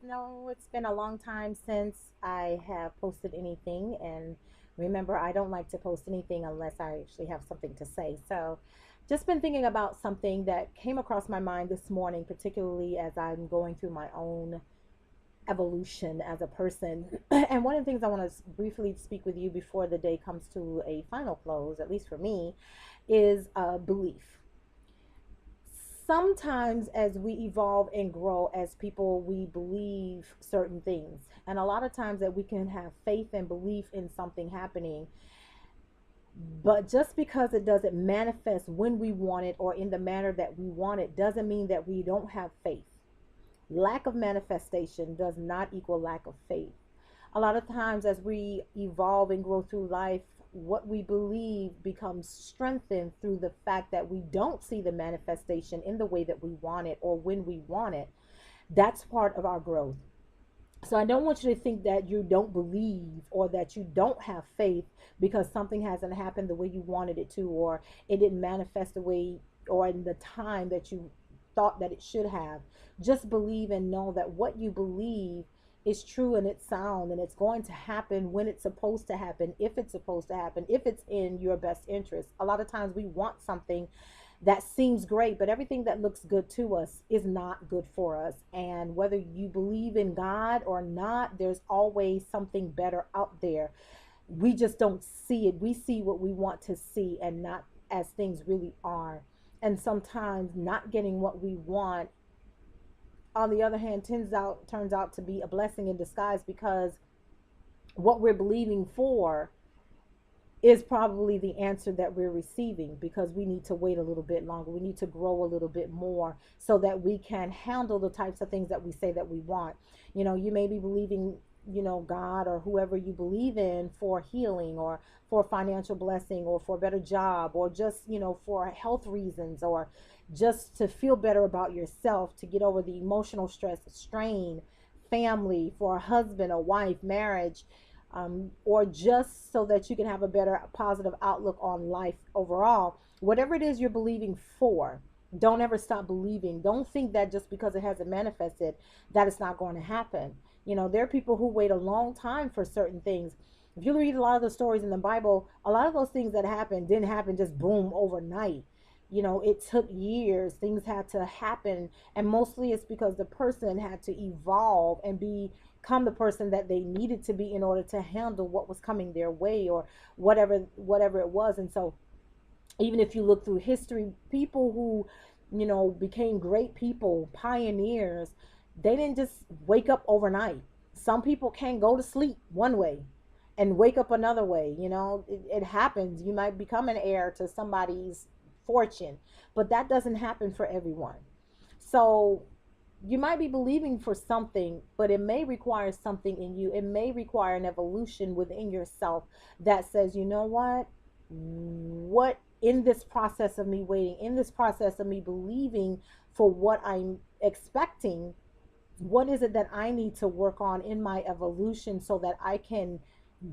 No, it's been a long time since I have posted anything. And remember, I don't like to post anything unless I actually have something to say. So, just been thinking about something that came across my mind this morning, particularly as I'm going through my own evolution as a person. And one of the things I want to briefly speak with you before the day comes to a final close, at least for me, is belief. Sometimes as we evolve and grow as people, we believe certain things, and a lot of times that we can have faith and belief in something happening, but just because it doesn't manifest when we want it or in the manner that we want it doesn't mean that we don't have faith. Lack of manifestation does not equal lack of faith. A lot of times as we evolve and grow through life, what we believe becomes strengthened through the fact that we don't see the manifestation in the way that we want it or when we want it. That's part of our growth. So I don't want you to think that you don't believe or that you don't have faith because something hasn't happened the way you wanted it to, or it didn't manifest the way or in the time that you thought that it should have. Just believe and know that what you believe is true and it's sound and it's going to happen when it's supposed to happen, if it's supposed to happen, if it's in your best interest. A lot of times we want something that seems great, but everything that looks good to us is not good for us. And whether you believe in God or not, there's always something better out there. We just don't see it. We see what we want to see and not as things really are. And sometimes not getting what we want, on the other hand, turns out to be a blessing in disguise, because what we're believing for is probably the answer that we're receiving, because we need to wait a little bit longer. We need to grow a little bit more so that we can handle the types of things that we say that we want. You may be believing, God or whoever you believe in, for healing or for financial blessing or for a better job, or just, for health reasons, or just to feel better about yourself, to get over the emotional stress, strain, family, for a husband, a wife, marriage, or just so that you can have a better positive outlook on life overall. Whatever it is you're believing for, don't ever stop believing. Don't think that just because it hasn't manifested that it's not going to happen. There are people who wait a long time for certain things. If you read a lot of the stories in the Bible, a lot of those things that happened didn't happen just boom overnight. It took years. Things had to happen, and mostly it's because the person had to evolve and become the person that they needed to be in order to handle what was coming their way, or whatever it was. And so even if you look through history, people who became great people, pioneers, they didn't just wake up overnight. Some people can go to sleep one way and wake up another way. It happens. You might become an heir to somebody's fortune, but that doesn't happen for everyone. So you might be believing for something, but it may require something in you. It may require an evolution within yourself that says, you know what, in this process of me waiting, in this process of me believing for what I'm expecting, what is it that I need to work on in my evolution so that I can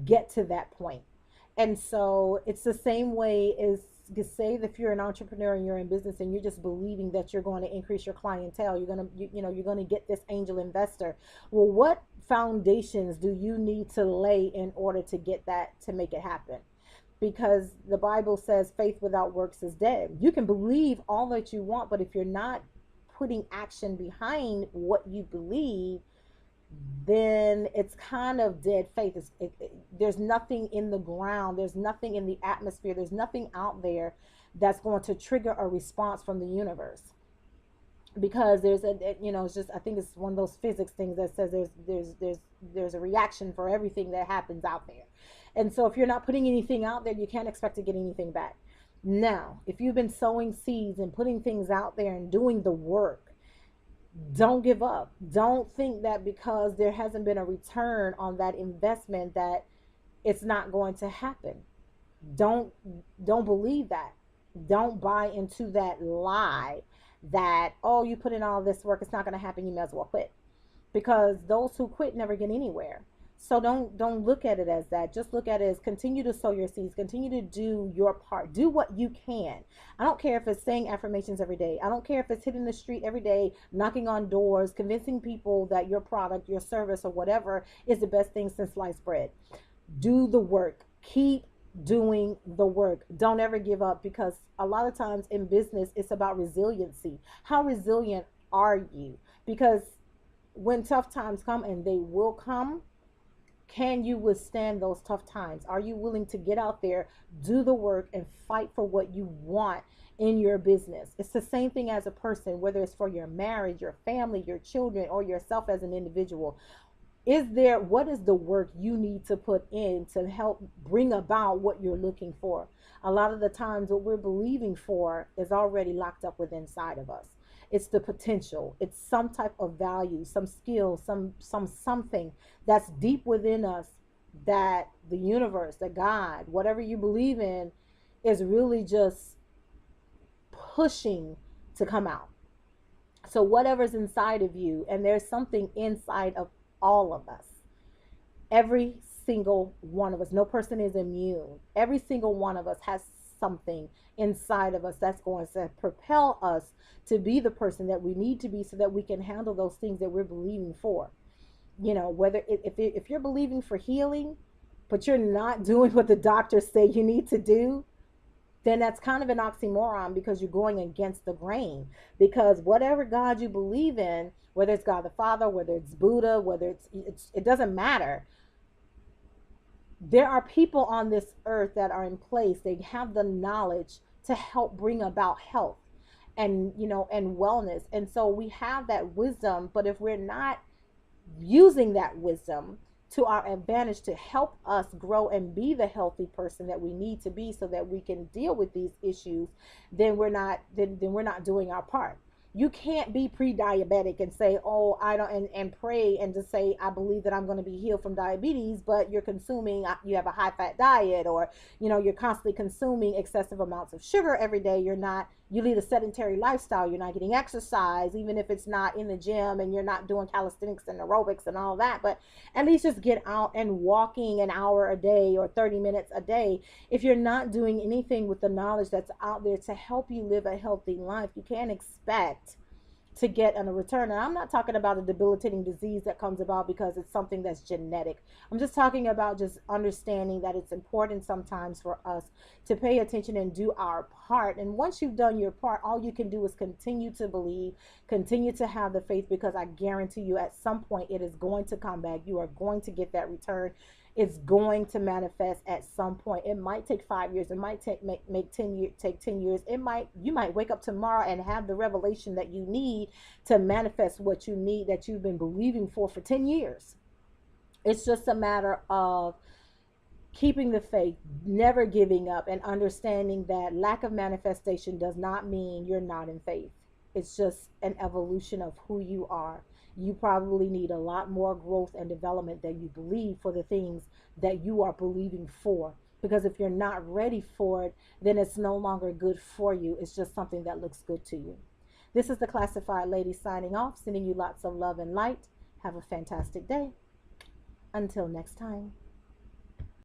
get to that point? And so it's the same way as, say, if you're an entrepreneur and you're in business and you're just believing that you're going to increase your clientele, you're going to get this angel investor. Well, what foundations do you need to lay in order to get that, to make it happen? Because the Bible says faith without works is dead. You can believe all that you want, but if you're not putting action behind what you believe, then it's kind of dead faith. There's nothing in the ground, there's nothing in the atmosphere, there's nothing out there that's going to trigger a response from the universe. Because it's just, I think it's one of those physics things that says there's a reaction for everything that happens out there. And so if you're not putting anything out there, you can't expect to get anything back. Now, if you've been sowing seeds and putting things out there and doing the work, don't give up. Don't think that because there hasn't been a return on that investment that it's not going to happen. Don't believe that. Don't buy into that lie that, oh, you put in all this work, it's not going to happen, you may as well quit. Because those who quit never get anywhere. So don't look at it as that. Just look at it as continue to sow your seeds, continue to do your part. Do what you can. I don't care if it's saying affirmations every day. I don't care if it's hitting the street every day, knocking on doors, convincing people that your product, your service, or whatever is the best thing since sliced bread. Do the work. Keep doing the work. Don't ever give up, because a lot of times in business it's about resiliency. How resilient are you? Because when tough times come, and they will come, can you withstand those tough times? Are you willing to get out there, do the work, and fight for what you want in your business? It's the same thing as a person, whether it's for your marriage, your family, your children, or yourself as an individual. What is the work you need to put in to help bring about what you're looking for? A lot of the times what we're believing for is already locked up within inside of us. It's the potential. It's some type of value, some skill, something that's deep within us, that the universe, that God, whatever you believe in, is really just pushing to come out. So whatever's inside of you, and there's something inside of all of us, every single one of us, no person is immune. Every single one of us has something inside of us that's going to propel us to be the person that we need to be, so that we can handle those things that we're believing for. Whether if you're believing for healing, but you're not doing what the doctors say you need to do, then that's kind of an oxymoron, because you're going against the grain. Because whatever God you believe in, whether it's God the Father, whether it's Buddha, whether it doesn't matter. There are people on this earth that are in place. They have the knowledge to help bring about health and wellness. And so we have that wisdom, but if we're not using that wisdom to our advantage to help us grow and be the healthy person that we need to be, so that we can deal with these issues, then we're not doing our part. You can't be pre-diabetic and say, oh, I don't, and pray and just say, I believe that I'm going to be healed from diabetes, but you have a high fat diet, or you're constantly consuming excessive amounts of sugar every day. You lead a sedentary lifestyle. You're not getting exercise, even if it's not in the gym, and you're not doing calisthenics and aerobics and all that. But at least just get out and walking an hour a day or 30 minutes a day. If you're not doing anything with the knowledge that's out there to help you live a healthy life, you can't expect to get a return. And I'm not talking about a debilitating disease that comes about because it's something that's genetic. I'm just talking about just understanding that it's important sometimes for us to pay attention and do our part. And once you've done your part, all you can do is continue to believe, continue to have the faith, because I guarantee you at some point it is going to come back. You are going to get that return. It's going to manifest at some point. It might take 5 years. It might take 10 years. You might wake up tomorrow and have the revelation that you need to manifest what you need, that you've been believing for 10 years. It's just a matter of keeping the faith, never giving up, and understanding that lack of manifestation does not mean you're not in faith. It's just an evolution of who you are. You probably need a lot more growth and development than you believe for the things that you are believing for. Because if you're not ready for it, then it's no longer good for you. It's just something that looks good to you. This is the Classified Lady signing off, sending you lots of love and light. Have a fantastic day. Until next time.